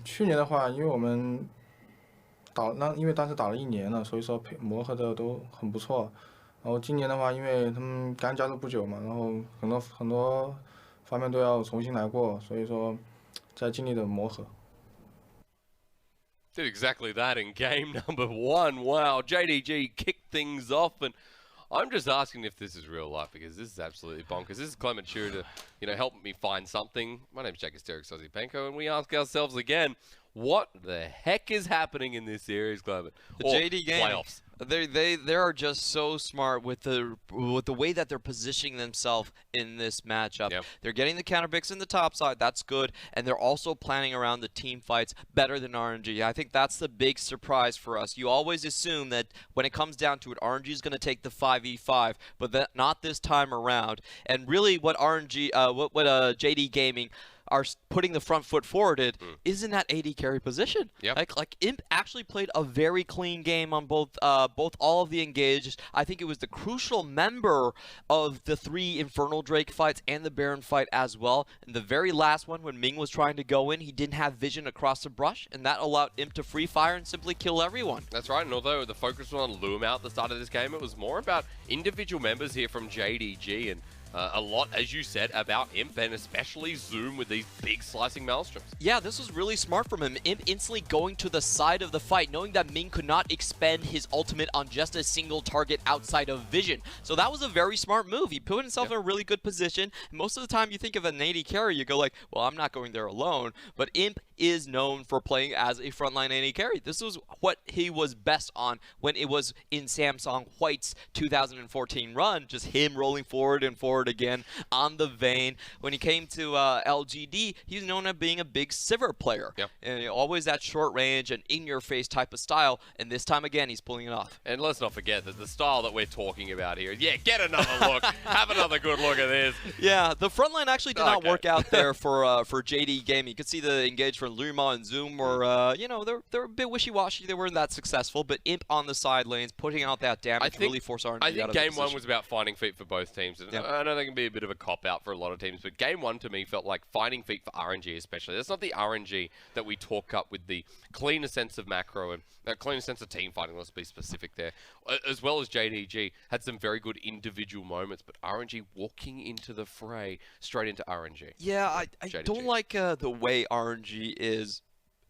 去年的话，因为我们因为当时打了1年了，所以说磨合的都很不错。然后今年的话，因为他们刚加入不久嘛，然后很多方面都要重新来过，所以说在尽力的磨合。Did exactly that in game number 1. Wow, JDG kicked things off, and I'm just asking if this is real life because this is absolutely bonkers. This is Clement Shearer to, help me find something. My name's Jack Asteric Sozipenko, and we ask ourselves again, what the heck is happening in this series, Clement? The JD game. Playoffs. They are just so smart with the way that they're positioning themselves in this matchup. Yep. They're getting the counter picks in the top side, that's good, and they're also planning around the team fights better than RNG. I think that's the big surprise for us. You always assume that when it comes down to it, RNG is going to take the 5v5, but not this time around. And really, what JD Gaming are putting the front foot forward is in that AD carry position. Yep. Like Imp actually played a very clean game on both all of the engaged. I think it was the crucial member of the 3 Infernal Drake fights and the Baron fight as well. And the very last one, when Ming was trying to go in, he didn't have vision across the brush, and that allowed Imp to free fire and simply kill everyone. That's right, and although the focus was on LvMao at the start of this game, it was more about individual members here from JDG, and a lot, as you said, about Imp, and especially Zoom with these big slicing maelstroms. Yeah, this was really smart from him. Imp instantly going to the side of the fight, knowing that Ming could not expend his ultimate on just a single target outside of vision. So that was a very smart move. He put himself in a really good position. Most of the time you think of an AD carry, you go like, well, I'm not going there alone. But Imp is known for playing as a frontline AD carry. This was what he was best on when it was in Samsung White's 2014 run, just him rolling forward and forward again on the vein. When he came to LGD, he's known as being a big Sivir player. Yep. And always that short range and in-your-face type of style, and this time again, he's pulling it off. And let's not forget that the style that we're talking about here, get another look, have another good look at this. Yeah, the front line actually did not work out there for JD Gaming. You could see the engage from LvMao and Zoom were, they're a bit wishy-washy. They weren't that successful, but Imp on the side lanes, putting out that damage, really forced RNG out of I think the game position. 1 was about finding feet for both teams. And I know they can be a bit of a cop-out for a lot of teams, but game 1 to me felt like finding feet for RNG especially. That's not the RNG that we talk up with the cleaner sense of macro and that cleaner sense of team fighting, let's be specific there. As well as JDG had some very good individual moments, but RNG walking into the fray straight into RNG. Yeah, I don't like the way RNG is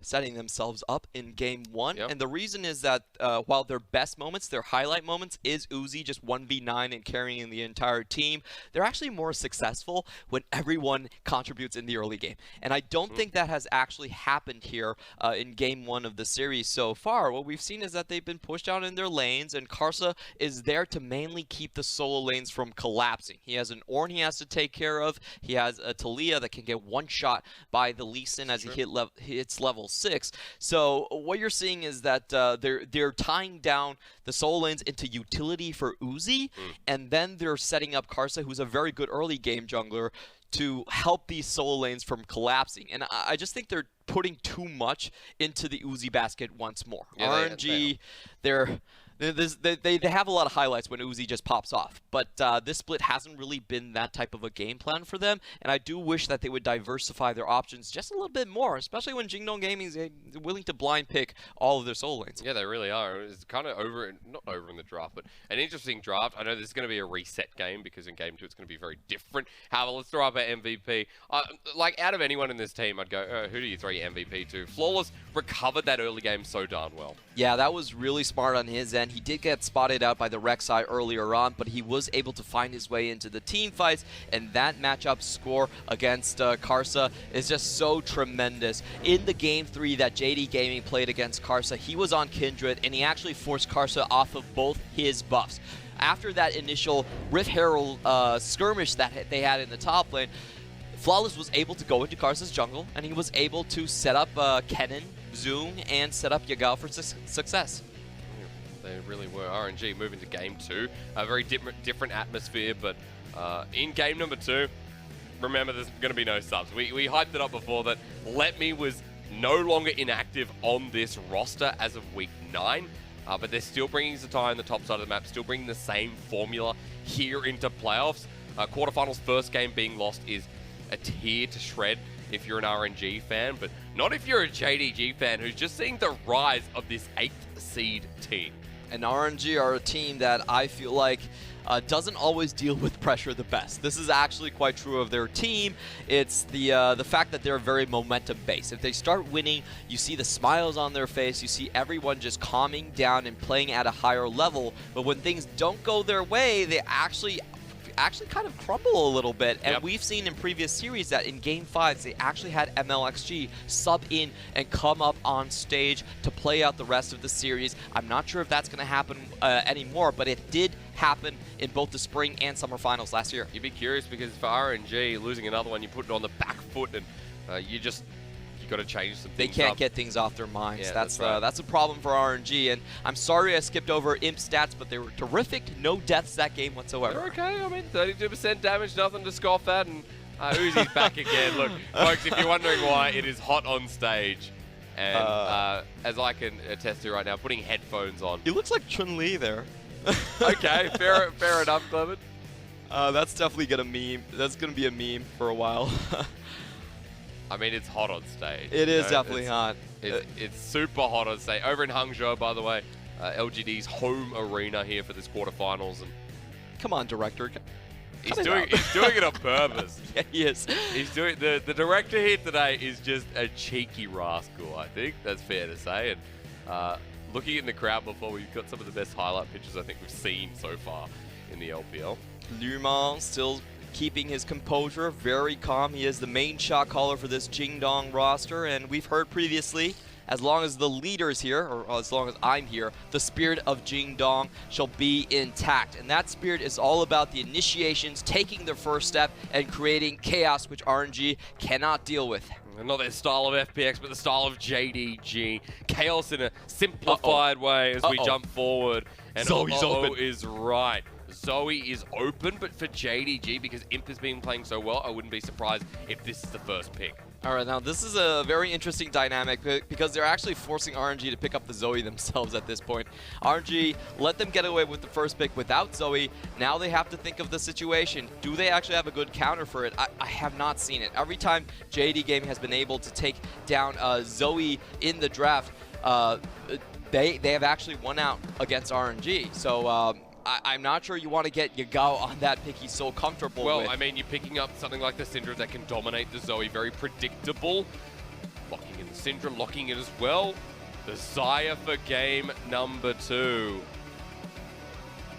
setting themselves up in game 1. Yep. And the reason is that while their best moments, their highlight moments is Uzi just 1v9 and carrying the entire team, they're actually more successful when everyone contributes in the early game. And I don't think that has actually happened here in game 1 of the series so far. What we've seen is that they've been pushed out in their lanes, and Karsa is there to mainly keep the solo lanes from collapsing. He has an Ornn he has to take care of. He has a Talia that can get one shot by the Lee Sin as he hits level 6. So what you're seeing is that they're tying down the solo lanes into utility for Uzi, and then they're setting up Karsa, who's a very good early game jungler, to help these solo lanes from collapsing. And I just think they're putting too much into the Uzi basket once more. Yeah, RNG, they have a lot of highlights when Uzi just pops off, but this split hasn't really been that type of a game plan for them, and I do wish that they would diversify their options just a little bit more, especially when Jingdong Gaming is willing to blind pick all of their solo lanes. Yeah, they really are. It's kind of not over in the draft, but an interesting draft. I know this is going to be a reset game because in game 2 it's going to be very different. However, let's throw up our MVP. Like, out of anyone in this team, I'd go, who do you throw your MVP to? Flawless recovered that early game so darn well. Yeah, that was really smart on his end. He did get spotted out by the Rek'Sai earlier on, but he was able to find his way into the team fights, and that matchup score against Karsa is just so tremendous. In the game 3 that JD Gaming played against Karsa, he was on Kindred, and he actually forced Karsa off of both his buffs. After that initial Rift Herald skirmish that they had in the top lane, Flawless was able to go into Karsa's jungle, and he was able to set up Kennen, Zoom, and set up Yagao for success. They really were. RNG moving to game 2. A very different atmosphere, but in game number 2, remember there's going to be no subs. We hyped it up before that Let.Me was no longer inactive on this roster as of week 9, but they're still bringing Zatai on the top side of the map, still bringing the same formula here into playoffs. Quarterfinals first game being lost is a tier to shred if you're an RNG fan, but not if you're a JDG fan who's just seeing the rise of this 8th seed team. And RNG are a team that I feel like doesn't always deal with pressure the best. This is actually quite true of their team. It's the fact that they're very momentum-based. If they start winning, you see the smiles on their face, you see everyone just calming down and playing at a higher level. But when things don't go their way, they actually kind of crumble a little bit. And we've seen in previous series that in Game 5s, they actually had MLXG sub in and come up on stage to play out the rest of the series. I'm not sure if that's going to happen anymore, but it did happen in both the spring and summer finals last year. You'd be curious because for RNG, losing another one, you put it on the back foot and you got to change some things. They can't get things off their minds. Yeah, that's right. That's a problem for RNG. And I'm sorry I skipped over Imp stats, but they were terrific. No deaths that game whatsoever. They're okay. I mean, 32% damage, nothing to scoff at. And Uzi's back again. Look, folks, if you're wondering why, it is hot on stage. And as I can attest to right now, putting headphones on. He looks like Chun-Li there. Okay, fair enough, Clement. That's definitely gonna meme. That's gonna be a meme for a while. I mean, it's hot on stage. It is definitely hot. It's super hot on stage. Over in Hangzhou, by the way, LGD's home arena here for this quarterfinals. And come on, director. He's doing it on purpose. Yeah, he is. He's doing the director here today is just a cheeky rascal. I think that's fair to say. And looking in the crowd before, we've got some of the best highlight pictures I think we've seen so far in the LPL. LvMao still keeping his composure, very calm. He is the main shot caller for this Jingdong roster, and we've heard previously, as long as the leader's here, or as long as I'm here, the spirit of Jingdong shall be intact. And that spirit is all about the initiations, taking the first step, and creating chaos, which RNG cannot deal with. Not their style of FPX, but the style of JDG. Chaos in a simplified way as we jump forward. And Zoe's open. is right. Zoe is open, but for JDG, because Imp has been playing so well, I wouldn't be surprised if this is the first pick. All right, now this is a very interesting dynamic because they're actually forcing RNG to pick up the Zoe themselves at this point. RNG let them get away with the first pick without Zoe. Now they have to think of the situation. Do they actually have a good counter for it? I have not seen it. Every time JD Gaming has been able to take down Zoe in the draft, they have actually won out against RNG. So I'm not sure you want to get Yagao on that pick. He's so comfortable with. Well, I mean, you're picking up something like the Syndra that can dominate the Zoe, very predictable. Locking in the Syndra, locking it as well. The Xayah for game number 2.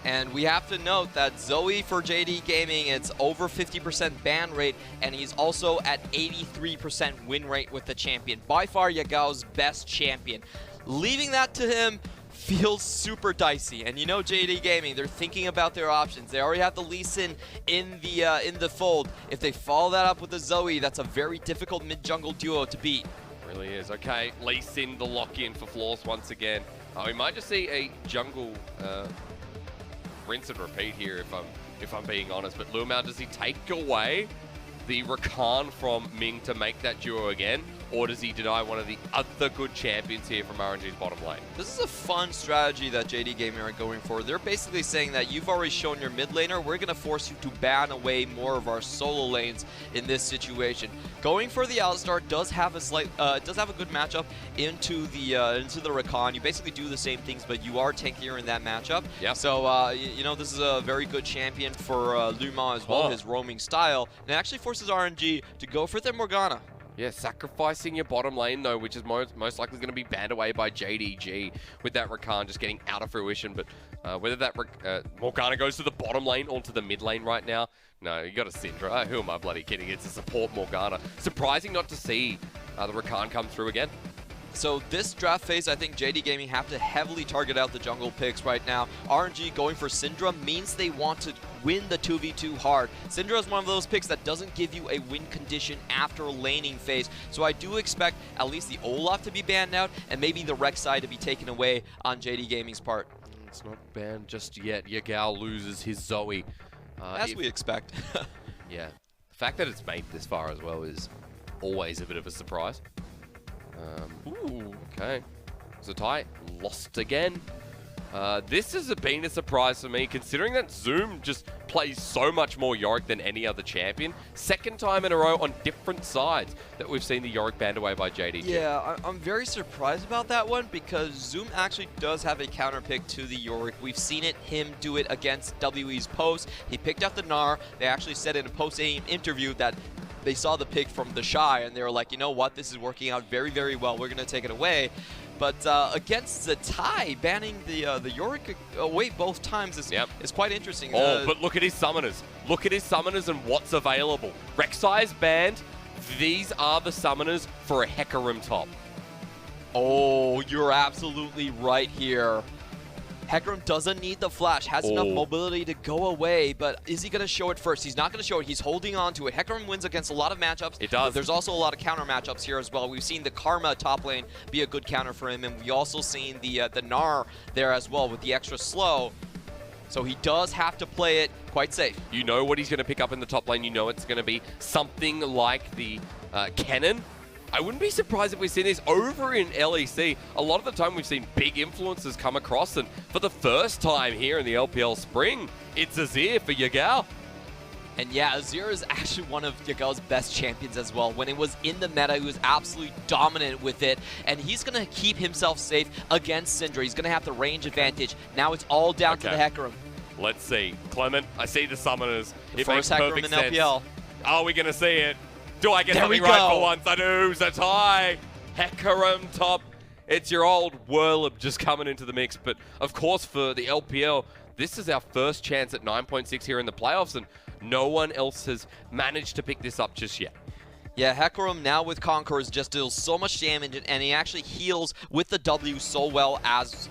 And we have to note that Zoe for JD Gaming, it's over 50% ban rate, and he's also at 83% win rate with the champion. By far Yagao's best champion. Leaving that to him feels super dicey, and you know JD Gaming, they're thinking about their options. They already have the Lee Sin in the fold. If they follow that up with the Zoe, that's a very difficult mid-jungle duo to beat. It really is. Okay, Lee Sin the lock-in for Flawless once again. We might just see a jungle rinse and repeat here if I'm being honest. But LvMao, does he take away the Rakan from Ming to make that duo again? Or does he deny one of the other good champions here from RNG's bottom lane? This is a fun strategy that JD Gaming are going for. They're basically saying that you've already shown your mid laner. We're going to force you to ban away more of our solo lanes in this situation. Going for the Alistar does have a good matchup into the Rakan. You basically do the same things, but you are tankier in that matchup. Yeah. So you know, this is a very good champion for LvMao as well. His roaming style, and it actually forces RNG to go for their Morgana. Yeah, sacrificing your bottom lane, though, which is most likely going to be banned away by JDG with that Rakan just getting out of fruition. But whether that Morgana goes to the bottom lane or to the mid lane right now, no, you got a Syndra. Who am I bloody kidding? It's a support Morgana. Surprising not to see the Rakan come through again. So this draft phase, I think JD Gaming have to heavily target out the jungle picks right now. RNG going for Syndra means they want to win the 2v2 hard. Syndra is one of those picks that doesn't give you a win condition after laning phase. So I do expect at least the Olaf to be banned out and maybe the Rek'Sai to be taken away on JD Gaming's part. It's not banned just yet. Yagao loses his Zoe. As we expect. Yeah. The fact that it's made this far as well is always a bit of a surprise. Ooh. Okay. Zatai lost again. This has been a surprise for me, considering that Zoom just plays so much more Yorick than any other champion. Second time in a row on different sides that we've seen the Yorick banned away by JDG. Yeah, I'm very surprised about that one because Zoom actually does have a counter pick to the Yorick. We've seen him do it against WE's post. He picked up the Gnar. They actually said in a post-game interview that they saw the pick from the Xayah and they were like, you know what, this is working out very, very well. We're going to take it away. But against the tie, banning the Yorick away both times is quite interesting. Oh, but look at his summoners. Look at his summoners and what's available. Rek'Sai is banned. These are the summoners for a Hecarim top. Oh, you're absolutely right here. Hecarim doesn't need the flash, has enough mobility to go away, but is he going to show it first? He's not going to show it. He's holding on to it. Hecarim wins against a lot of matchups. It does. But there's also a lot of counter matchups here as well. We've seen the Karma top lane be a good counter for him, and we also seen the Gnar there as well with the extra slow. So he does have to play it quite safe. You know what he's going to pick up in the top lane. You know it's going to be something like the Kennen. I wouldn't be surprised if we see this over in LEC. A lot of the time we've seen big influences come across, and for the first time here in the LPL spring, it's Azir for Yagao. And yeah, Azir is actually one of Yagao's best champions as well. When it was in the meta, he was absolutely dominant with it, and he's going to keep himself safe against Syndra. He's going to have the range advantage. Now it's all down to the Hecarim. Let's see. Clement, I see the summoners. The first Hecarim in LPL. Are we going to see it? Do I get something right for once? I do. It's a tie. Hecarim top. It's your old Whirlib just coming into the mix. But, of course, for the LPL, this is our first chance at 9.6 here in the playoffs, and no one else has managed to pick this up just yet. Yeah, Hecarim now with Conquerors just deals so much damage, and he actually heals with the W so well as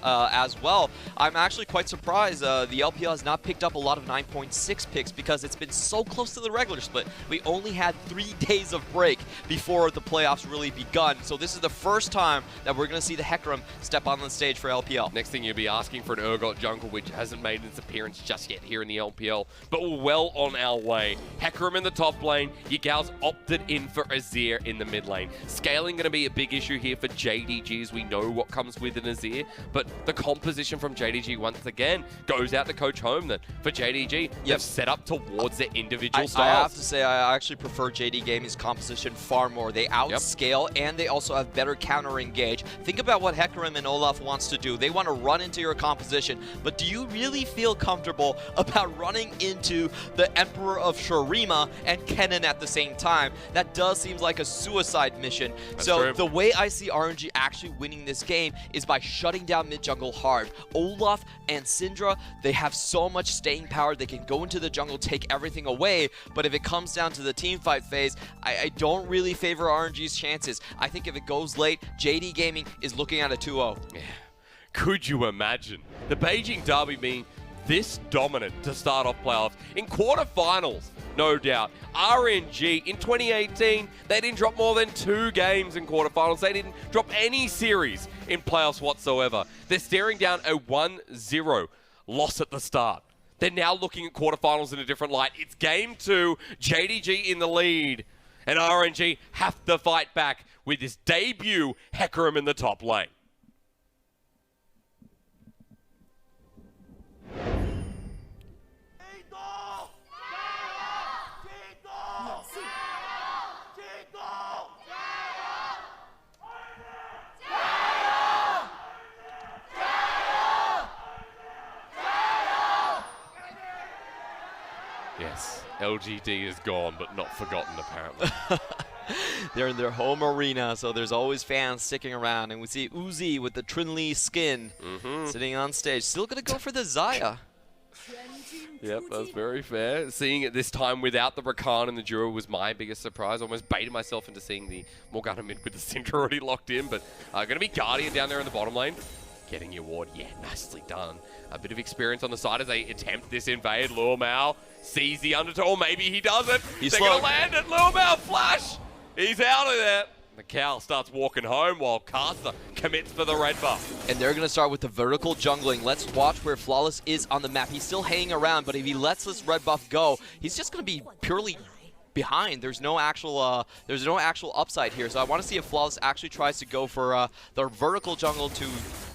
well. I'm actually quite surprised the LPL has not picked up a lot of 9.6 picks because it's been so close to the regular split. We only had 3 days of break before the playoffs really begun, so this is the first time that we're going to see the Hecarim step on the stage for LPL. Next thing you'll be asking for an Urgot jungle, which hasn't made its appearance just yet here in the LPL, but we're well on our way. Hecarim in the top lane, Yagao's opted in for Azir in the mid lane. Scaling going to be a big issue here for JDG, as we know what comes with an Azir, but the composition from JDG once again goes out to Coach Home that for JDG, they've set up towards their individual styles. I have to say, I actually prefer JD Gaming's composition far more. They outscale, and they also have better counter engage. Think about what Hecarim and Olaf wants to do. They want to run into your composition, but do you really feel comfortable about running into the Emperor of Shurima and Kennen at the same time? That does seem like a suicide mission. That's so true. The way I see RNG actually winning this game is by shutting down mid jungle hard. Olaf and Syndra, they have so much staying power. They can go into the jungle, take everything away, but if it comes down to the team fight phase, I don't really favor RNG's chances. I think if it goes late, JD Gaming is looking at a 2-0. Yeah. Could you imagine the Beijing Derby being this dominant to start off playoffs in quarterfinals? No doubt. RNG in 2018, they didn't drop more than 2 games in quarterfinals. They didn't drop any series in playoffs whatsoever. They're staring down a 1-0 loss at the start. They're now looking at quarterfinals in a different light. It's game 2, JDG in the lead, and RNG have to fight back with this debut Hecarim in the top lane. Yes, LGD is gone, but not forgotten, apparently. They're in their home arena, so there's always fans sticking around. And we see Uzi with the Trinley skin sitting on stage. Still going to go for the Xayah. Yep, that's very fair. Seeing it this time without the Rakan and the Duo was my biggest surprise. Almost baited myself into seeing the Morgana mid with the Syndra already locked in. But going to be Guardian down there in the bottom lane. Getting your ward. Yeah, nicely done. A bit of experience on the side as they attempt this invade. LvMao sees the undertow. Or maybe he doesn't. They're going to land it. LvMao flash. He's out of there. The cow starts walking home while Karsa commits for the red buff. And they're going to start with the vertical jungling. Let's watch where Flawless is on the map. He's still hanging around, but if he lets this red buff go, he's just going to be purely behind. There's no actual upside here. So I want to see if Flawless actually tries to go for the vertical jungle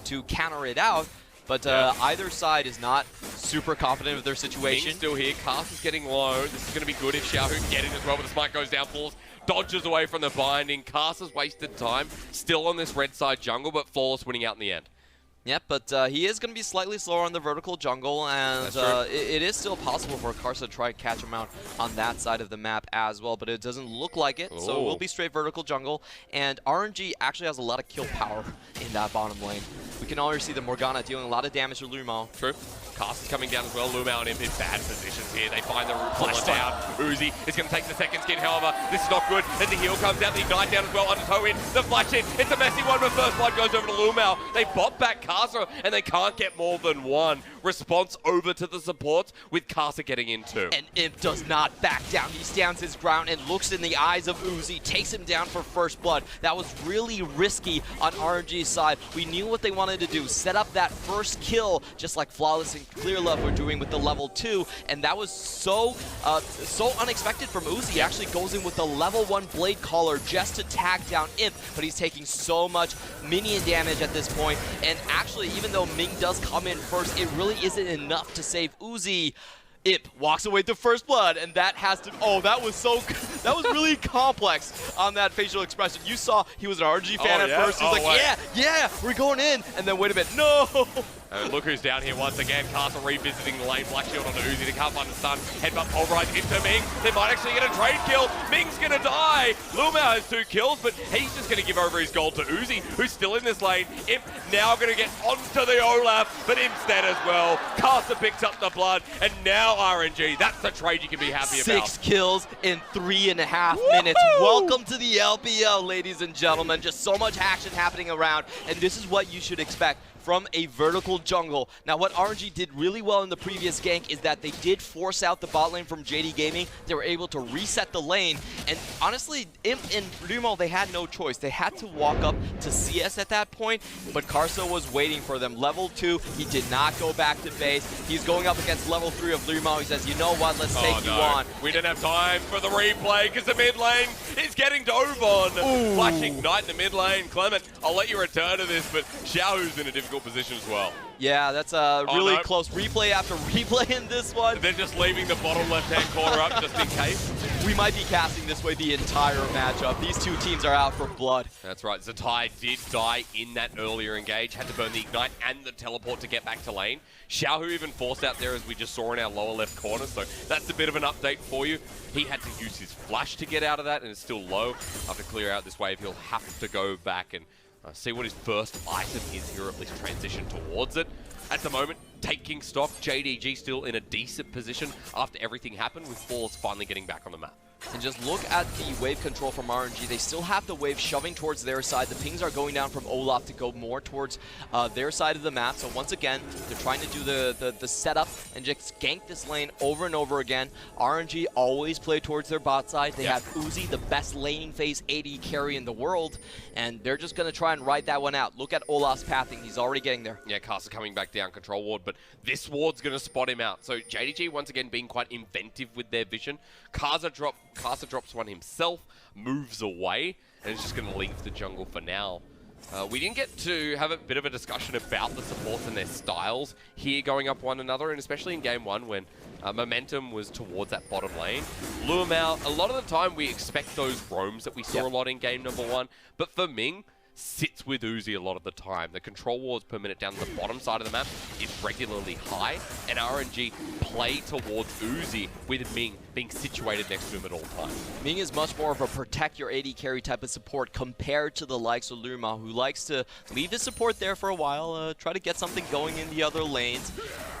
to counter it out. But either side is not super confident of their situation. Ming's still here. Karsa's getting low. This is going to be good if Xiaohu can get in as well, but the smite goes down. Flawless dodges away from the binding. Karsa's wasted time. Still on this red side jungle, but Flawless winning out in the end. Yep, but he is going to be slightly slower on the vertical jungle, and it is still possible for Karsa to try and catch him out on that side of the map as well, but it doesn't look like it, so it will be straight vertical jungle, and RNG actually has a lot of kill power in that bottom lane. We can already see the Morgana dealing a lot of damage to LvMao. True. Karsa's coming down as well. LvMao and Imp in bad positions here. They find the root flash down. Uzi is going to take the second skin, however. This is not good. Then the heal comes out. The ignite down as well. Undertow in. The flash in. It's a messy one, but first blood goes over to LvMao. They bot back Karsa, and they can't get more than one. Response over to the supports with Karsa getting in too. And Imp does not back down. He stands his ground and looks in the eyes of Uzi, takes him down for first blood. That was really risky on RNG's side. We knew what they wanted to do, set up that first kill, just like Flawless and Clear Love were doing with the level 2, and that was so unexpected from Uzi. He actually goes in with the level 1 Blade Caller just to tag down Imp, but he's taking so much minion damage at this point, and actually, even though Ming does come in first, it really isn't enough to save Uzi. Imp walks away to first blood, and that has to. Oh, that was really complex on that facial expression. You saw he was an RNG fan at first. He was like, yeah, we're going in, and then wait a minute, no. And look who's down here once again. Karsa revisiting the lane. Black Shield onto Uzi. They can't find the stun. Headbutt pulverized into Ming. They might actually get a trade kill. Ming's going to die. LvMao has 2 kills, but he's just going to give over his gold to Uzi, who's still in this lane. Imp now going to get onto the Olaf, but Imp's dead as well. Karsa picks up the blood, and now RNG. That's the trade you can be happy about. 6 kills in 3.5 minutes. Welcome to the LPL, ladies and gentlemen. Just so much action happening around, and this is what you should expect from a vertical jungle. Now, what RNG did really well in the previous gank is that they did force out the bot lane from JD Gaming. They were able to reset the lane, and honestly, Imp and LvMao, they had no choice. They had to walk up to CS at that point, but Karsa was waiting for them. Level 2, he did not go back to base. He's going up against level 3 of LvMao. He says, you know what, let's take you on. We didn't have time for the replay because the mid lane is getting dove on. Flashing Ignite in the mid lane. Clement, I'll let you return to this, but Xiaohu's in a difficult position as well. Yeah, that's a really close replay after replay in this one. They're just leaving the bottom left-hand corner up just in case. We might be casting this way the entire matchup. These two teams are out for blood. That's right. Zatai did die in that earlier engage. Had to burn the Ignite and the teleport to get back to lane. Xiaohu even forced out there, as we just saw in our lower left corner, so that's a bit of an update for you. He had to use his flash to get out of that, and it's still low. After clear out this wave, he'll have to go back and see what his first item is here, or at least transition towards it. At the moment, taking stock, JDG still in a decent position after everything happened, with Flawless finally getting back on the map. And just look at the wave control from RNG. They still have the wave shoving towards their side. The pings are going down from Olaf to go more towards their side of the map. So once again, they're trying to do the setup and just gank this lane over and over again. RNG always play towards their bot side. They have Uzi, the best laning phase AD carry in the world, and they're just going to try and ride that one out. Look at Olaf's pathing. He's already getting there. Yeah, Karsa coming back down control ward, but this ward's going to spot him out. So JDG, once again, being quite inventive with their vision. Karsa drops one himself, moves away, and is just going to leave the jungle for now. We didn't get to have a bit of a discussion about the supports and their styles here going up one another, and especially in game 1 when momentum was towards that bottom lane. LvMao, a lot of the time we expect those roams that we saw a lot in game number 1, but for Ming, sits with Uzi a lot of the time. The control wars per minute down the bottom side of the map is regularly high, and RNG play towards Uzi with Ming being situated next to him at all times. Ming is much more of a protect your AD carry type of support compared to the likes of LvMao, who likes to leave his support there for a while, try to get something going in the other lanes.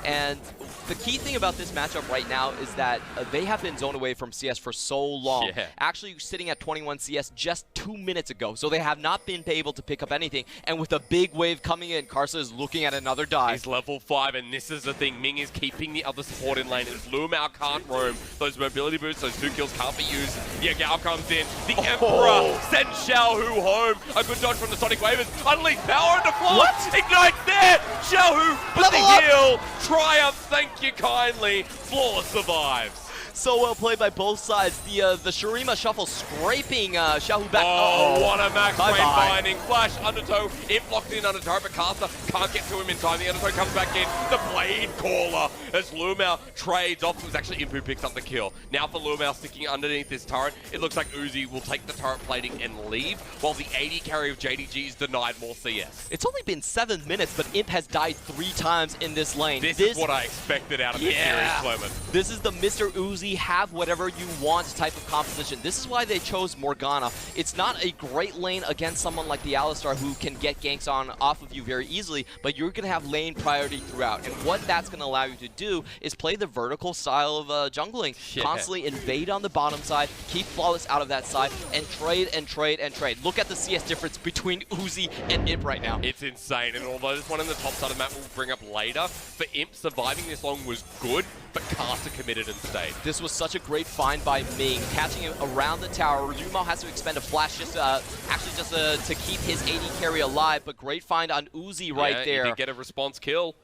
And the key thing about this matchup right now is that they have been zoned away from CS for so long. Actually sitting at 21 CS just 2 minutes ago, so they have not been able to pick up anything. And with a big wave coming in, Karsa is looking at another dive. He's level 5, and this is the thing. Ming is keeping the other support in lane, and LvMao can't roam. Those mobility boosts, those 2 kills can't be used. Yagao comes in. The Emperor sends Xiaohu home. A good dodge from the Sonic Wavers. Unleash power into Flawless. Ignite's there. Xiaohu with the heal. Triumph, thank you kindly. Flawless survives. So well played by both sides. The Shurima shuffle scraping Xiaohu back. Oh, what a max Bye-bye. frame binding. Flash, undertow, Imp locked in undertow, but Karsa can't get to him in time. The undertow comes back in. The Blade Caller as LvMao trades off. It was actually Imp who picks up the kill. Now for LvMao sticking underneath this turret, it looks like Uzi will take the turret plating and leave, while the AD carry of JDG is denied more CS. It's only been 7 minutes, but Imp has died 3 times in this lane. This is what I expected out of this series, Clement. This is the Mr. Uzi, have whatever you want type of composition. This is why they chose Morgana. It's not a great lane against someone like the Alistar who can get ganks on off of you very easily, but you're going to have lane priority throughout. And what that's going to allow you to do is play the vertical style of jungling. Constantly invade on the bottom side, keep Flawless out of that side, and trade and trade and trade. Look at the CS difference between Uzi and Imp right now. It's insane, and although this one in the top side of the map we'll bring up later, for Imp surviving this long was good, but Karsa committed and stayed. This was such a great find by Ming, catching him around the tower. LvMao has to expend a flash just to keep his AD carry alive, but great find on Uzi right there. He did get a response kill.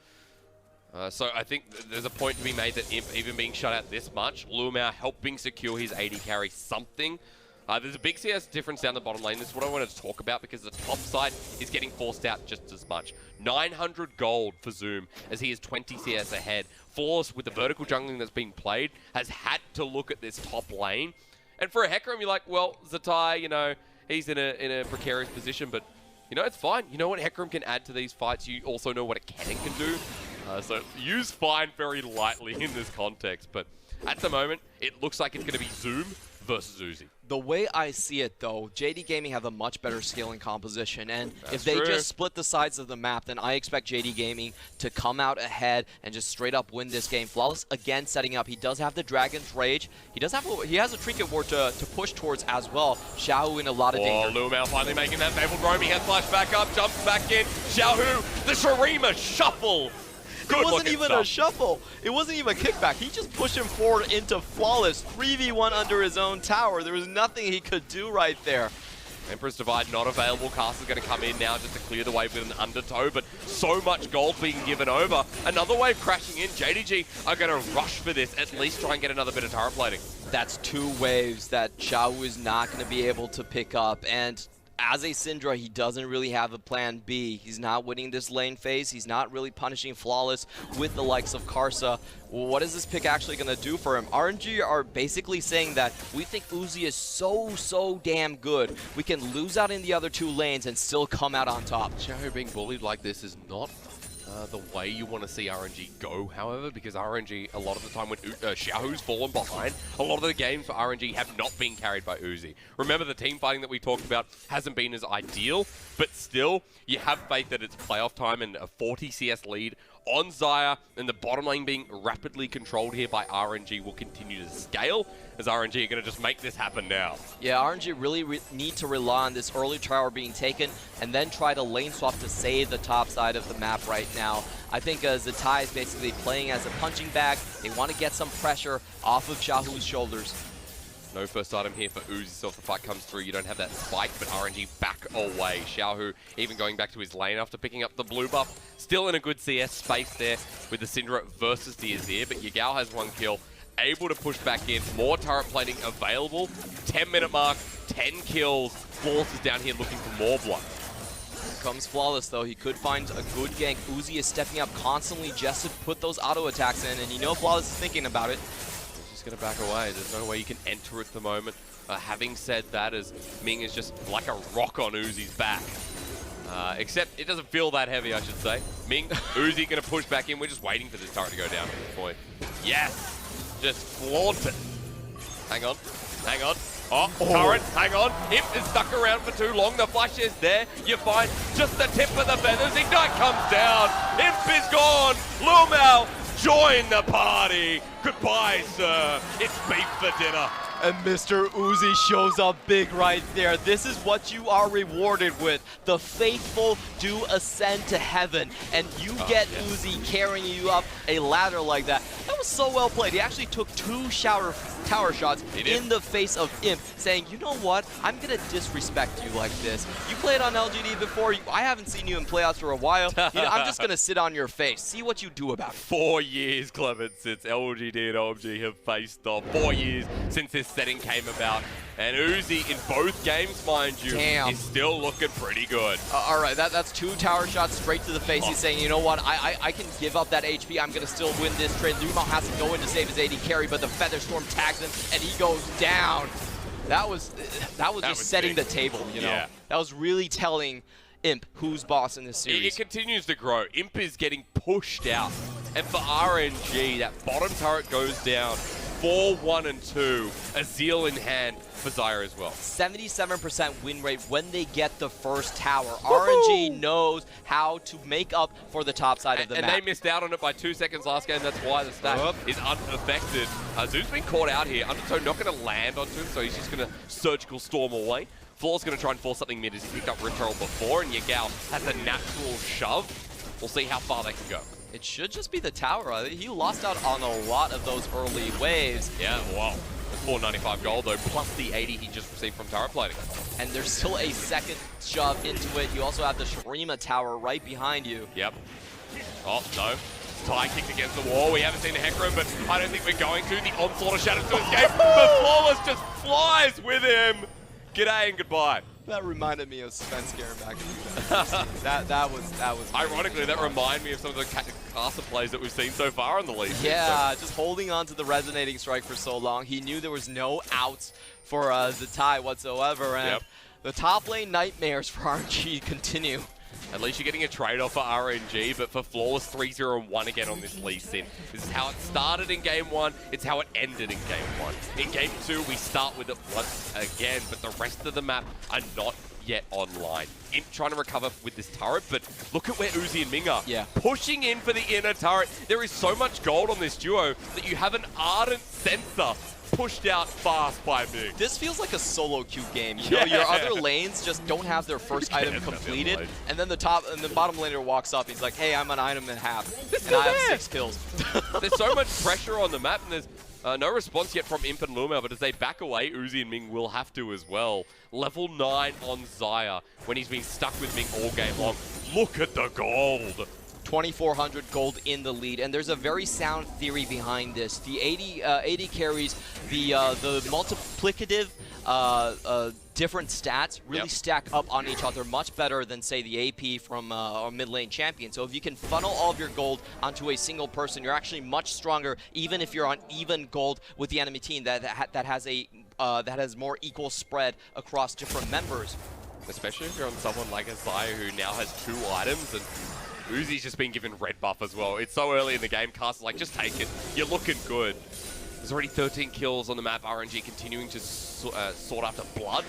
So I think there's a point to be made that Imp even being shut out this much, LvMao helping secure his AD carry something. There's a big CS difference down the bottom lane. This is what I wanted to talk about because the top side is getting forced out just as much. 900 gold for Zoom as he is 20 CS ahead. Flawless, with the vertical jungling that's been played, has had to look at this top lane. And for a Hecarim, you're like, well, Zatai, you know, he's in a precarious position, but, you know, it's fine. You know what Hecarim can add to these fights. You also know what a Kennen can do. So use fine very lightly in this context. But at the moment, it looks like it's going to be Zoom versus Uzi. The way I see it, though, JD Gaming have a much better scaling composition, and if they true. just split the sides of the map, then I expect JD Gaming to come out ahead and just straight up win this game. Flawless again setting up. He does have the Dragon's Rage. He has a Trinket Ward to push towards as well. Xiaohu in a lot of danger. LvMao finally making that fabled roam. He has flash back up, jumps back in. Xiaohu, the Shurima shuffle. It wasn't even a shuffle. It wasn't even a kickback. He just pushed him forward into Flawless. 3v1 under his own tower. There was nothing he could do right there. Emperor's Divide not available. Karsa's going to come in now just to clear the wave with an undertow, but so much gold being given over. Another wave crashing in. JDG are going to rush for this, at least try and get another bit of turret plating. That's 2 waves that Xiaohu is not going to be able to pick up, and as a Syndra, he doesn't really have a plan B. He's not winning this lane phase. He's not really punishing Flawless with the likes of Karsa. What is this pick actually going to do for him? RNG are basically saying that we think Uzi is so damn good. We can lose out in the other 2 lanes and still come out on top. Xiaohu being bullied like this is not the way you want to see RNG go, however, because RNG, a lot of the time when Xiaohu's fallen behind, a lot of the games for RNG have not been carried by Uzi. Remember, the team fighting that we talked about hasn't been as ideal, but still, you have faith that it's playoff time and a 40 CS lead on Xayah, and the bottom lane being rapidly controlled here by RNG will continue to scale, as RNG are going to just make this happen now. Yeah, RNG really need to rely on this early tower being taken and then try to lane swap to save the top side of the map right now. I think Zatai is basically playing as a punching bag. They want to get some pressure off of Xiaohu's shoulders. No first item here for Uzi, so if the fight comes through, you don't have that spike, but RNG back away. Xiaohu even going back to his lane after picking up the blue buff. Still in a good CS space there with the Syndra versus the Azir, but Yagao has 1 kill. Able to push back in. More turret plating available. 10-minute mark, 10 kills. Flawless is down here looking for more blood. Here comes Flawless, though. He could find a good gank. Uzi is stepping up constantly just to put those auto attacks in, and you know Flawless is thinking about it. Going to back away. There's no way you can enter at the moment. Having said that, as Ming is just like a rock on Uzi's back. Except it doesn't feel that heavy, I should say. Ming, Uzi going to push back in. We're just waiting for this turret to go down at this point. Yes! Just flaunt it. Hang on. Hang on. Oh, turret, hang on. Imp is stuck around for too long. The flash is there. You find just the tip of the feathers. Ignite comes down. Imp is gone. LvMao, join the party. Goodbye, sir. It's beef for dinner. And Mr. Uzi shows up big right there. This is what you are rewarded with. The faithful do ascend to heaven, and you get Uzi carrying you up a ladder like that. That was so well played. He actually took 2 shower tower shots He did. in the face of Imp, saying, you know what, I'm going to disrespect you like this. You played on LGD before, I haven't seen you in playoffs for a while, you know, I'm just going to sit on your face, see what you do about it. 4 years, Clement, since LGD and OMG have faced off. 4 years since this setting came about. And Uzi, in both games, mind you, is still looking pretty good. All right, that's 2 tower shots straight to the face. He's saying, you know what, I can give up that HP. I'm going to still win this trade. LvMao has to go in to save his AD carry, but the Featherstorm tags him, and he goes down. That was just setting the table, you know? Yeah. That was really telling Imp who's boss in this series. It continues to grow. Imp is getting pushed out. And for RNG, that bottom turret goes down. 4, 1, and 2. A zeal in hand for Xayah as well. 77% win rate when they get the first tower. RNG knows how to make up for the top side of the map. And they missed out on it by 2 seconds last game. That's why the stat is unaffected. Zoom's been caught out here. Undertow not going to land onto him, so he's just going to surgical storm away. Flaw's going to try and force something mid as he picked up Ritual before, and Yagao has a natural shove. We'll see how far they can go. It should just be the tower. He lost out on a lot of those early waves. Yeah, wow. 495 gold though, plus the 80 he just received from tower plating. And there's still a second shove into it. You also have the Shurima tower right behind you. Yep. Oh, no. Tie kicked against the wall. We haven't seen the Hecarim, but I don't think we're going to. The onslaught of Shadows to escape, but Flawless just flies with him. G'day and goodbye. That reminded me of SvenSkar back in 2000. that was Ironically, that reminded me of some of the Karsa plays that we've seen so far in the league. Yeah, just holding on to the resonating strike for so long. He knew there was no outs for the tie whatsoever, and the top lane nightmares for RNG continue. At least you're getting a trade-off for RNG, but for Flawless 3-0-1 again on this Lee Sin. This is how it started in Game 1, it's how it ended in Game 1. In Game 2, we start with it once again, but the rest of the map are not yet online. Imp trying to recover with this turret, but look at where Uzi and Ming are. Yeah. Pushing in for the inner turret. There is so much gold on this duo that you have an Ardent Sensor pushed out fast by Ming. This feels like a solo queue game. You know, your other lanes just don't have their first item completed, and then the bottom laner walks up. He's like, "Hey, I'm an item and a half, and I have 6 kills." There's so much pressure on the map, and there's no response yet from Imp and LvMao, but as they back away, Uzi and Ming will have to as well. Level 9 on Xayah when he's been stuck with Ming all game long. Look at the gold. 2,400 gold in the lead, and there's a very sound theory behind this. The 80 carries, the multiplicative different stats really stack up on each other much better than, say, the AP from our mid lane champion. So if you can funnel all of your gold onto a single person, you're actually much stronger, even if you're on even gold with the enemy team that has more equal spread across different members. Especially if you're on someone like a Xayah who now has 2 items, and Uzi's just been given red buff as well. It's so early in the game, Karsa's like, just take it. You're looking good. There's already 13 kills on the map. RNG continuing to sort after blood.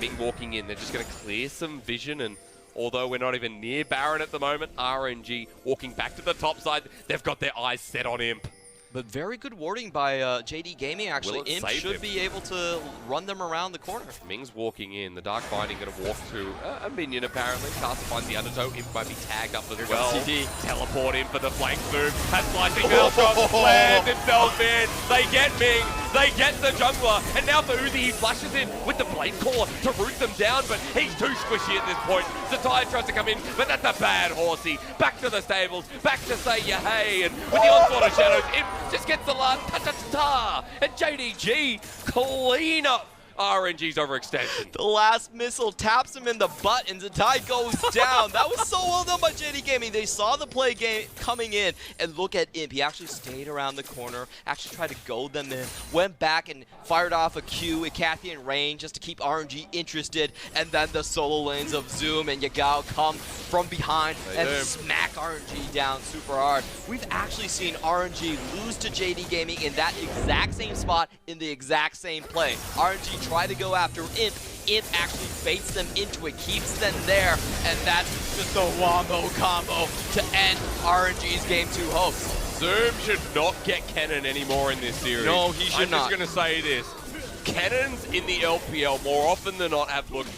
Ming walking in. They're just going to clear some vision, and although we're not even near Baron at the moment, RNG walking back to the top side. They've got their eyes set on Imp. But very good warding by JD Gaming, actually. Imp should be able to run them around the corner. Ming's walking in. The Dark Binding going to walk to a minion, apparently. Karsa finds the undertow. Imp might be tagged up as well. CD. Teleport in for the flank move. Has slicing Maelstrom. Lands himself in. They get Ming. They get the jungler. And now for Uzi, he flashes in with the Blade Caller to root them down, but he's too squishy at this point. Zatai tries to come in, but that's a bad horsey. Back to the stables. Back to Xayah, hey. And with the onslaught of shadows, Imp just gets the last ta-ta-ta, and JDG clean up RNG's overextension. The last missile taps him in the butt, and Zatai goes down. That was so well done by JD Gaming. They saw the play game coming in, and look at Imp. He actually stayed around the corner, actually tried to goad them in, went back and fired off a Q at Cathian range just to keep RNG interested, and then the solo lanes of Zoom and Yagao come from behind and smack RNG down super hard. We've actually seen RNG lose to JD Gaming in that exact same spot in the exact same play. RNG try to go after Imp. Imp actually baits them into it, keeps them there, and that's just a wombo combo to end RNG's Game 2 hopes. Zoom should not get Kennen anymore in this series. No, he should not. I'm just going to say this. Kennens in the LPL more often than not have looked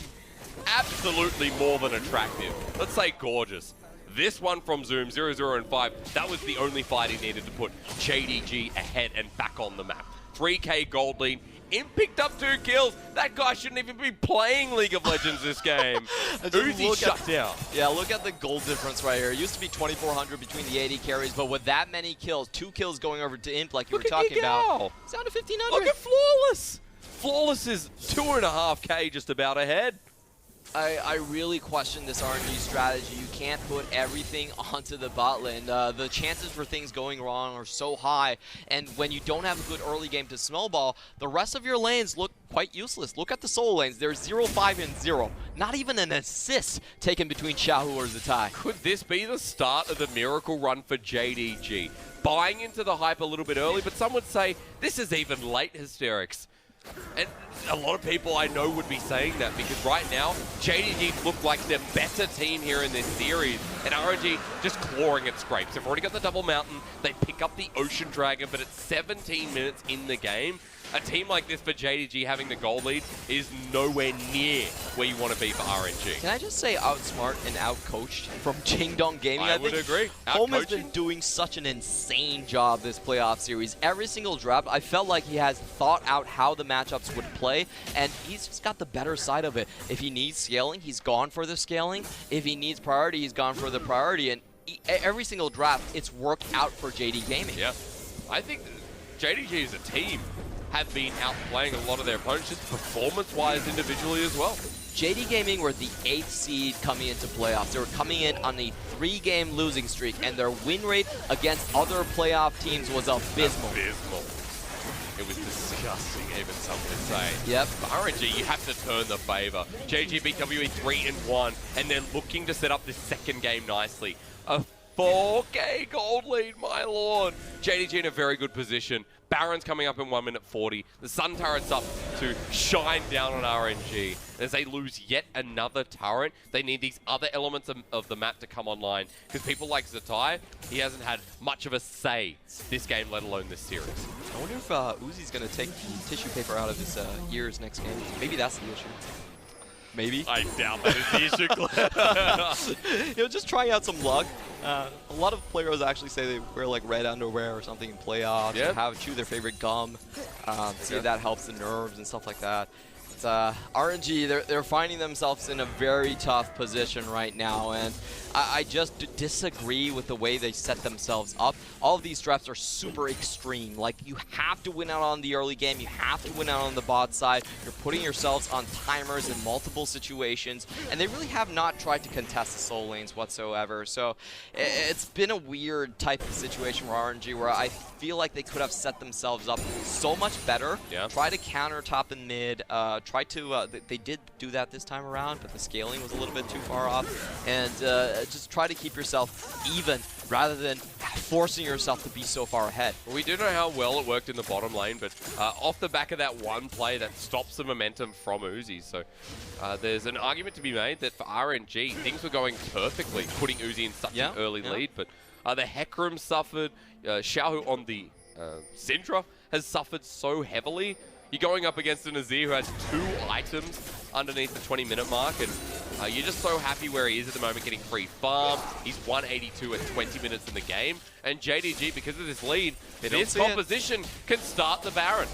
absolutely more than attractive. Let's say gorgeous. This one from Zoom, 0, 0, and 5, that was the only fight he needed to put JDG ahead and back on the map. 3K gold lead. Imp picked up 2 kills. That guy shouldn't even be playing League of Legends this game. Uzi shut down. Yeah, look at the gold difference right here. It used to be 2,400 between the AD carries, but with that many kills, 2 kills going over to Imp like you were talking about. It's down to 1,500. Look at Flawless. Flawless is 2.5K just about ahead. I really question this RNG strategy. You can't put everything onto the bot lane. The chances for things going wrong are so high, and when you don't have a good early game to snowball, the rest of your lanes look quite useless. Look at the solo lanes. There's 0, 5, and 0. Not even an assist taken between Xiaohu or Xayah. Could this be the start of the miracle run for JDG? Buying into the hype a little bit early, but some would say this is even late hysterics. And a lot of people I know would be saying that because right now, JDG look like the better team here in this series. And RNG just clawing at scrapes. They've already got the double mountain. They pick up the Ocean Dragon, but it's 17 minutes in the game. A team like this for JDG having the goal lead is nowhere near where you want to be for RNG. Can I just say outsmart and outcoached from Jingdong Gaming? I would agree. Home has been doing such an insane job this playoff series. Every single draft, I felt like he has thought out how the matchups would play, and he's just got the better side of it. If he needs scaling, he's gone for the scaling. If he needs priority, he's gone for the priority. And every single draft, it's worked out for JD Gaming. Yeah. I think JDG as a team have been outplaying a lot of their opponents just performance-wise individually as well. JD Gaming were the 8th seed coming into playoffs. They were coming in on a 3-game losing streak, and their win rate against other playoff teams was abysmal. It was disgusting, even some could say. Yep. For RNG, you have to turn the favor. JDG beat WE 3-1, and they're looking to set up this second game nicely. A 4K gold lead, my lord. JDG in a very good position. Baron's coming up in 1 minute 40. The Sun Turret's up to shine down on RNG. As they lose yet another turret, they need these other elements of the map to come online. Because people like Xayah, he hasn't had much of a say this game, let alone this series. I wonder if Uzi's going to take the tissue paper out of his ears next game. Maybe that's the issue. Maybe. I doubt that is the issue. You know, just trying out some luck. A lot of players actually say they wear like red underwear or something in playoffs. Yeah. Chew their favorite gum. See if that helps the nerves and stuff like that. But, RNG, they're finding themselves in a very tough position right now, and I just disagree with the way they set themselves up. All of these drafts are super extreme. Like, you have to win out on the early game. You have to win out on the bot side. You're putting yourselves on timers in multiple situations, and they really have not tried to contest the soul lanes whatsoever. So it's been a weird type of situation for RNG where I feel like they could have set themselves up so much better. Yeah. Try to counter top and mid. Try to, they did do that this time around, but the scaling was a little bit too far off. And just try to keep yourself even rather than forcing yourself to be so far ahead. Well, we do know how well it worked in the bottom lane, but off the back of that one play, that stops the momentum from Uzi. So there's an argument to be made that for RNG, things were going perfectly, putting Uzi in such an early lead. But the Hecarim suffered. Xiaohu on the Syndra has suffered so heavily. You're going up against an Azir who has 2 items underneath the 20-minute mark, and you're just so happy where he is at the moment, getting free farm. He's 182 at 20 minutes in the game, and JDG, because of this lead, this composition can start the Baron.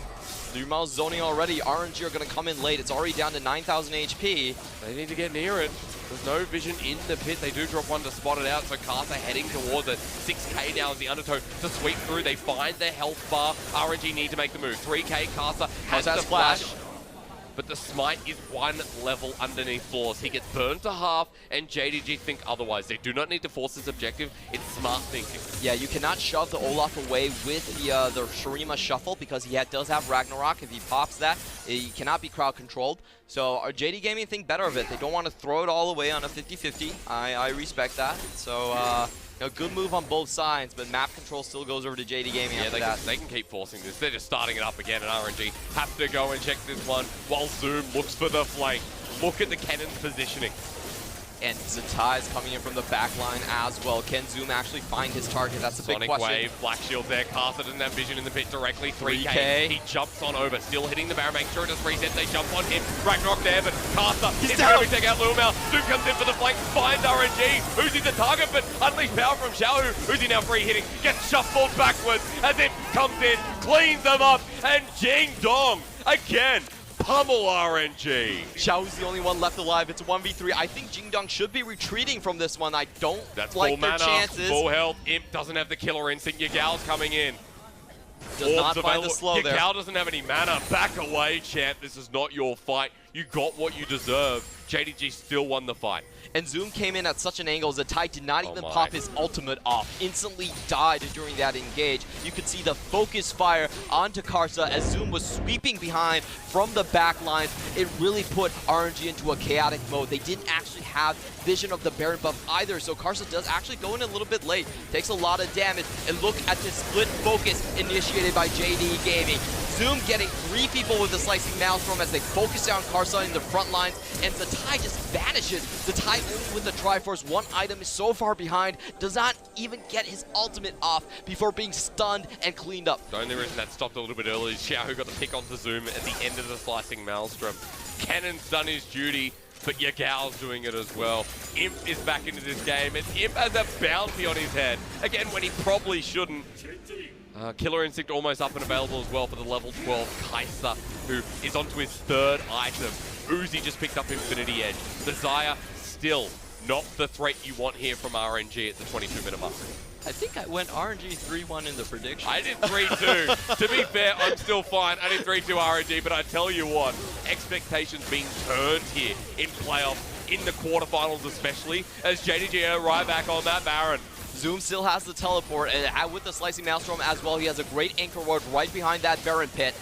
LvMao's zoning already. RNG are going to come in late. It's already down to 9,000 HP. They need to get near it. There's no vision in the pit. They do drop one to spot it out, so Karsa heading towards it. 6K now is the undertow to sweep through. They find their health bar. RNG need to make the move. 3K, Karsa has to flash. But the smite is 1 level underneath Flawless. He gets burned to half, and JDG think otherwise. They do not need to force this objective. It's smart thinking. Yeah, you cannot shove the Olaf away with the Shurima shuffle because he does have Ragnarok. If he pops that, he cannot be crowd controlled. So our JD Gaming think better of it. They don't want to throw it all away on a 50-50. I respect that. So good move on both sides, but map control still goes over to JD Gaming after that. They can keep forcing this. They're just starting it up again, and RNG have to go and check this one while Zoom looks for the flank. Look at the Kennen's positioning. And Zatai is coming in from the back line as well. Can Zoom actually find his target? That's the big Sonic question. Wave, Black Shield there. Karsa doesn't have vision in the pit directly. 3K. He jumps on over, still hitting the Baron. Make sure it does reset. They jump on him. Ragnarok there, but Karsa is down. going to take out LvMao. Zoom comes in for the flank, finds RNG. Uzi's the target, but unleash power from Xiaohu. Uzi now free hitting, gets shuffled backwards as it comes in, cleans them up, and Jing Dong again. Pummel RNG. Xiaohu's the only one left alive. It's a 1v3. I think Jingdong should be retreating from this one. I don't like full their mana, chances. full health. Imp doesn't have the killer instinct. Yagao's coming in. Does not find the slow there. Yagao doesn't have any mana. Back away, champ. This is not your fight. You got what you deserve. JDG still won the fight. And Zoom came in at such an angle, Zatai did not even pop his ultimate off. Instantly died during that engage. You could see the focus fire onto Karsa as Zoom was sweeping behind from the back lines. It really put RNG into a chaotic mode. They didn't actually have vision of the Baron buff either, so Karsa does actually go in a little bit late. Takes a lot of damage, and look at this split focus initiated by JD Gaming. Zoom getting 3 people with the slicing maelstrom as they focus down Karsa in the front lines, and Zatai just vanishes. Zatai only with the Triforce, 1 item is so far behind, does not even get his ultimate off before being stunned and cleaned up. The only reason that stopped a little bit early is Xiaohu got the pick onto Zoom at the end of the slicing maelstrom. Kennen's done his duty, but Yagao's doing it as well. Imp is back into this game, and Imp has a bounty on his head. Again, when he probably shouldn't. Killer Instinct almost up and available as well for the level 12 Kaisa, who is onto his 3rd item. Uzi just picked up Infinity Edge. The Xayah still not the threat you want here from RNG at the 22-minute mark. I think I went RNG 3-1 in the prediction. I did 3-2. To be fair, I'm still fine. I did 3-2 RNG, but I tell you what, expectations being turned here in playoffs, in the quarterfinals especially, as JDG arrive back on that Baron. Zoom still has the teleport, and with the Slicing Maelstrom as well, he has a great anchor ward right behind that Baron pit.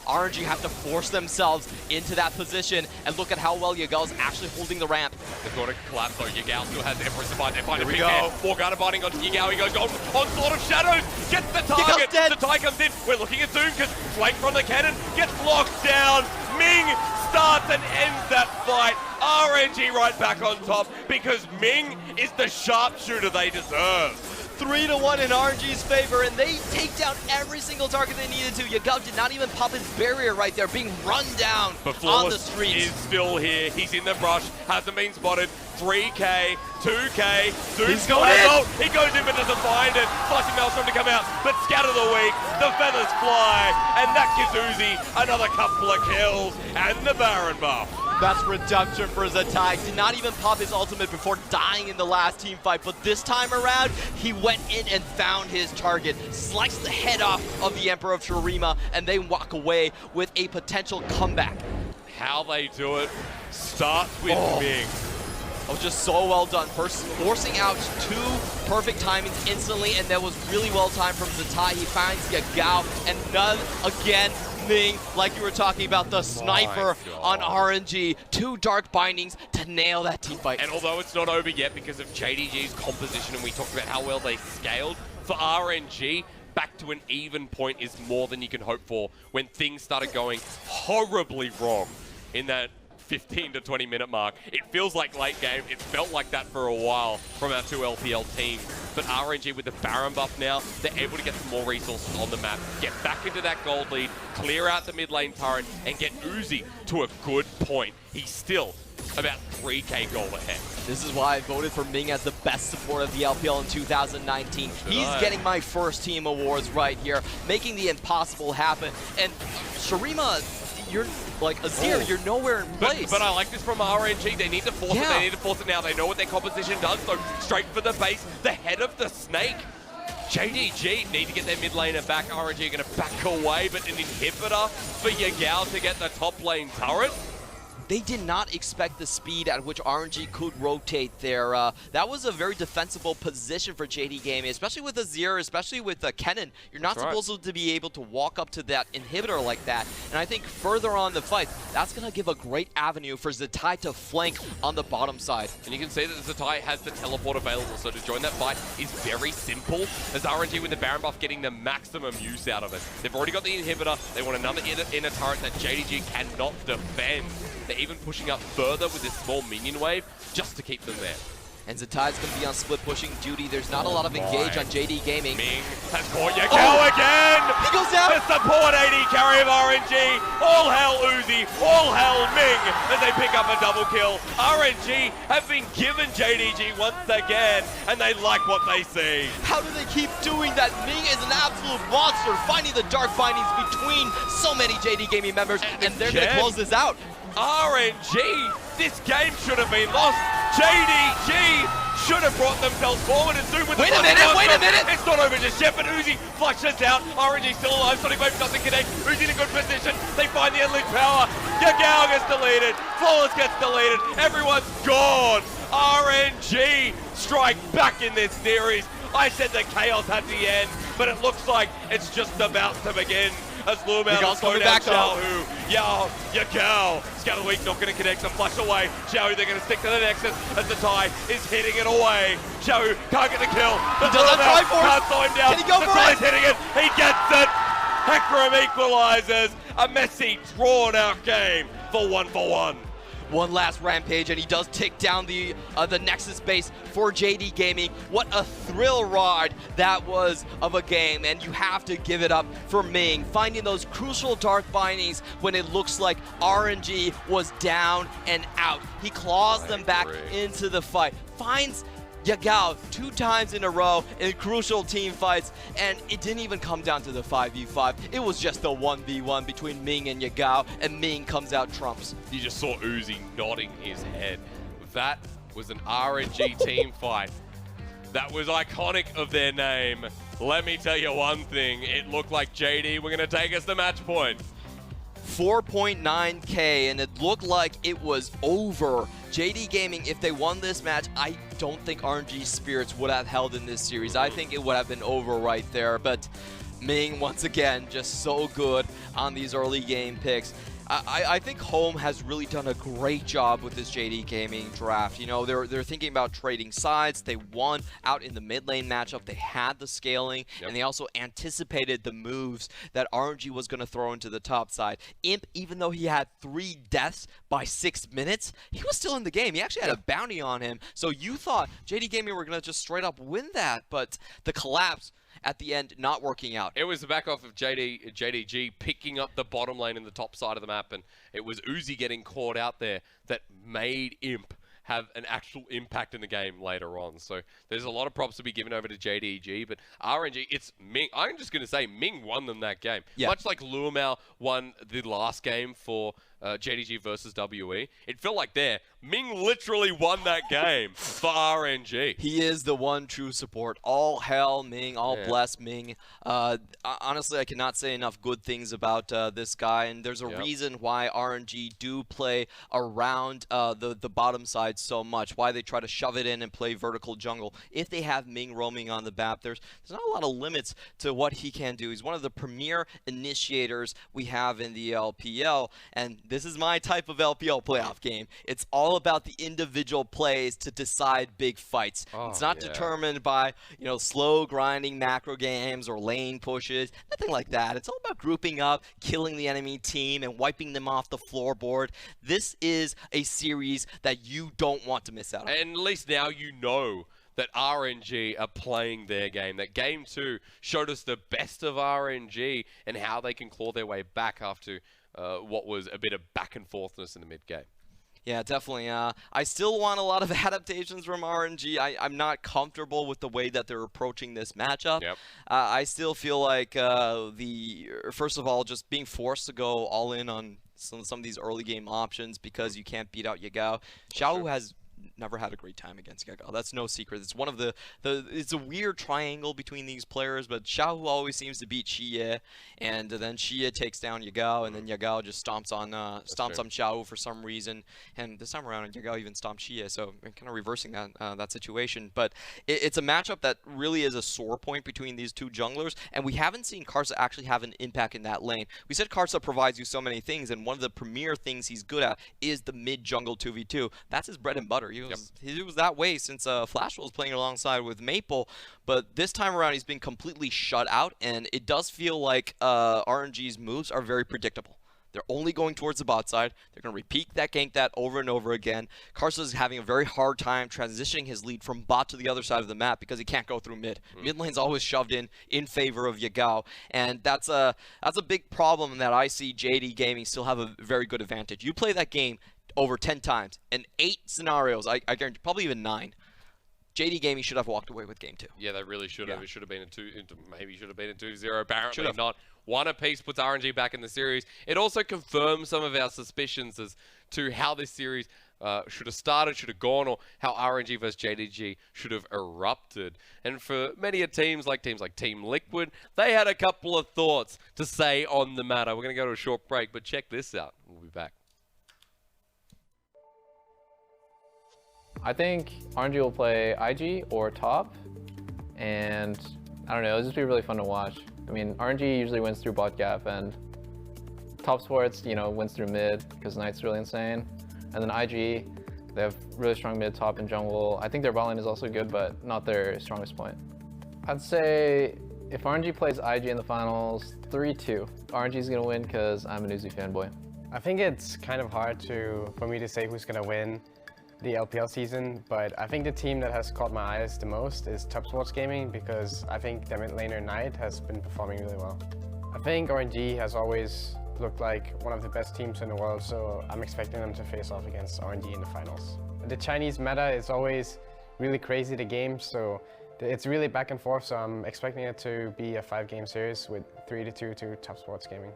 RNG have to force themselves into that position, and look at how well Yagao's actually holding the ramp. They've got to collapse though. Yagao still has Empress to fight. They find a big man. Morgana biting onto Yagao. He goes on Onslaught of Shadows. Gets the target. The tie comes in. We're looking at Zoom because flank from the cannon gets locked down. Ming starts and ends that fight. RNG right back on top because Ming is the sharpshooter they deserve. 3-1 in RNG's favor, and they take down every single target they needed to. Yagao did not even pop his barrier right there, being run down on the streets. Is still here. He's in the brush. Hasn't been spotted. 3K, 2K. Zoom's going in. He goes in but doesn't find it. Flashing Maelstrom to come out, but scatter the weak. The feathers fly, and that gives Uzi another couple of kills and the Baron buff. That's redemption for Zatai. Did not even pop his ultimate before dying in the last team fight, but this time around, he went in and found his target, sliced the head off of the Emperor of Shurima, and they walk away with a potential comeback. How they do it starts with Ming. That was just so well done. First, forcing out 2 perfect timings instantly, and that was really well timed from Zatai. He finds Yagao, and none again. Ming, like you were talking about, the sniper on RNG. 2 dark bindings to nail that team fight. And although it's not over yet because of JDG's composition, and we talked about how well they scaled, for RNG, back to an even point is more than you can hope for when things started going horribly wrong in that 15 to 20 minute mark. It feels like late game. It felt like that for a while from our 2 LPL teams. But RNG with the Baron buff now, they're able to get some more resources on the map, get back into that gold lead, clear out the mid lane turret, and get Uzi to a good point. He's still about 3K gold ahead. This is why I voted for Ming as the best support of the LPL in 2019. He's getting my first team awards right here, making the impossible happen. And Shurima, you're like Azir, you're nowhere in place. But I like this from RNG. They need to force it. They need to force it now. They know what their composition does. So straight for the base, the head of the snake. JDG need to get their mid laner back. RNG are going to back away, but an inhibitor for Yagao to get the top lane turret. They did not expect the speed at which RNG could rotate there. That was a very defensible position for JD Gaming, especially with Azir, especially with Kennen. You're not supposed to be able to walk up to that inhibitor like that. And I think further on the fight, that's going to give a great avenue for Zatai to flank on the bottom side. And you can see that Zatai has the teleport available, so to join that fight is very simple, as RNG with the Baron buff getting the maximum use out of it. They've already got the inhibitor. They want another inner turret that JDG cannot defend. The they're even pushing up further with this small minion wave just to keep them there. And Zetai's going to be on split pushing duty. There's not a lot of engage on JD Gaming. Ming has caught Yagao again! He goes down! The support AD carry of RNG! All hail Uzi! All hail Ming as they pick up a double kill. RNG have been given JDG once again, and they like what they see. How do they keep doing that? Ming is an absolute monster, finding the dark bindings between so many JD Gaming members, and they're going to close this out. RNG, this game should have been lost. JDG should have brought themselves forward and zoomed with the Wait a minute! It's not over just yet, but Uzi flushes out. RNG still alive. Sonic Wave doesn't connect. Uzi in a good position. They find the unleashed power. Yagao gets deleted. Flawless gets deleted. Everyone's gone. RNG strike back in this series. I said the chaos at the end, but it looks like it's just about to begin. As LvMao slow down Xiaohu. Yagao. Scout of the week not going to connect, so flush away. Xiaohu, they're going to stick to the Nexus as the tie is hitting it away. Xiaohu can't get the kill. But LvMao can't slow him down. Can he go for it? Hitting it. He gets it. Hecarim equalizes. A messy, drawn-out game for 1-for-1. One last rampage, and he does take down the Nexus base for JD Gaming. What a thrill ride that was of a game, and you have to give it up for Ming, finding those crucial dark bindings when it looks like RNG was down and out. He claws them back into the fight, finds Yagao 2 times in a row in crucial team fights, and it didn't even come down to the 5v5. It was just the 1v1 between Ming and Yagao, and Ming comes out trumps. You just saw Uzi nodding his head. That was an RNG team fight. That was iconic of their name. Let me tell you one thing, it looked like JD were going to take us the match point. 4.9k, and it looked like it was over. JD Gaming, if they won this match, I don't think RNG's spirits would have held in this series. I think it would have been over right there, but Ming, once again, just so good on these early game picks. I think Home has really done a great job with this JD Gaming draft. You know, they're thinking about trading sides. They won out in the mid lane matchup. They had the scaling, and they also anticipated the moves that RNG was going to throw into the top side. Imp, even though he had 3 deaths by 6 minutes, he was still in the game. He actually had a bounty on him. So you thought JD Gaming were going to just straight up win that, but the collapse at the end not working out. It was the back off of JDG picking up the bottom lane in the top side of the map, and it was Uzi getting caught out there that made Imp have an actual impact in the game later on. So there's a lot of props to be given over to JDG, but RNG, it's Ming. I'm just going to say Ming won them that game. Yeah. Much like LvMao won the last game for JDG versus WE. It felt like there, Ming literally won that game for RNG. He is the one true support. All hail Ming, all bless Ming. Honestly, I cannot say enough good things about this guy, and there's a reason why RNG do play around the bottom side so much, why they try to shove it in and play vertical jungle. If they have Ming roaming on the map, there's not a lot of limits to what he can do. He's one of the premier initiators we have in the LPL, and this is my type of LPL playoff game. It's all about the individual plays to decide big fights. It's not determined by, you know, slow grinding macro games or lane pushes, nothing like that. It's all about grouping up, killing the enemy team, and wiping them off the floorboard. This is a series that you don't want to miss out on. And at least now you know that RNG are playing their game. That Game 2 showed us the best of RNG and how they can claw their way back after what was a bit of back and forthness in the mid-game. Yeah, definitely. I still want a lot of adaptations from RNG. I'm not comfortable with the way that they're approaching this matchup. I still feel like first of all, just being forced to go all in on some of these early game options because you can't beat out Yagao. Xiaohu has never had a great time against Yagao. That's no secret. It's one of it's a weird triangle between these players, but Xiaohu always seems to beat Xayah, and then Xayah takes down Yagao, and then Yagao just stomps on Xiaohu for some reason. And this time around, Yagao even stomped Xayah, so I'm kind of reversing that situation. But it's a matchup that really is a sore point between these two junglers, and we haven't seen Karsa actually have an impact in that lane. We said Karsa provides you so many things, and one of the premier things he's good at is the mid jungle 2v2. That's his bread and butter. He was that way since Flash was playing alongside with Maple, but this time around he's been completely shut out, and it does feel like RNG's moves are very predictable. They're only going towards the bot side. They're going to repeat that gank that over and over again. Karsa is having a very hard time transitioning his lead from bot to the other side of the map because he can't go through mid. Mid lane's always shoved in favor of Yagao, and that's a big problem that I see JD Gaming still have a very good advantage. You play that game over 10 times, in 8 scenarios, I guarantee, probably even 9. JD Gaming should have walked away with game 2. Yeah, they really should have. It should have been maybe should have been a 2-0. Apparently Should've. not. One apiece puts RNG back in the series. It also confirms some of our suspicions as to how this series should have started, should have gone, or how RNG versus JDG should have erupted. And for many teams like Team Liquid, they had a couple of thoughts to say on the matter. We're going to go to a short break, but check this out. We'll be back. I think RNG will play IG or top, and I don't know, it'll just be really fun to watch. I mean, RNG usually wins through bot gap, and Top Sports, you know, wins through mid because Knight's really insane. And then IG, they have really strong mid, top, and jungle. I think their bot lane is also good, but not their strongest point. I'd say if RNG plays IG in the finals, 3-2. RNG is gonna win because I'm an Uzi fanboy. I think it's kind of hard for me to say who's gonna win the LPL season, but I think the team that has caught my eyes the most is Top Sports Gaming because I think their mid laner Knight has been performing really well. I think RNG has always looked like one of the best teams in the world, so I'm expecting them to face off against RNG in the finals. The Chinese meta is always really crazy, the game, so it's really back and forth, so I'm expecting it to be a 5-game series with 3-2 to Top Sports Gaming.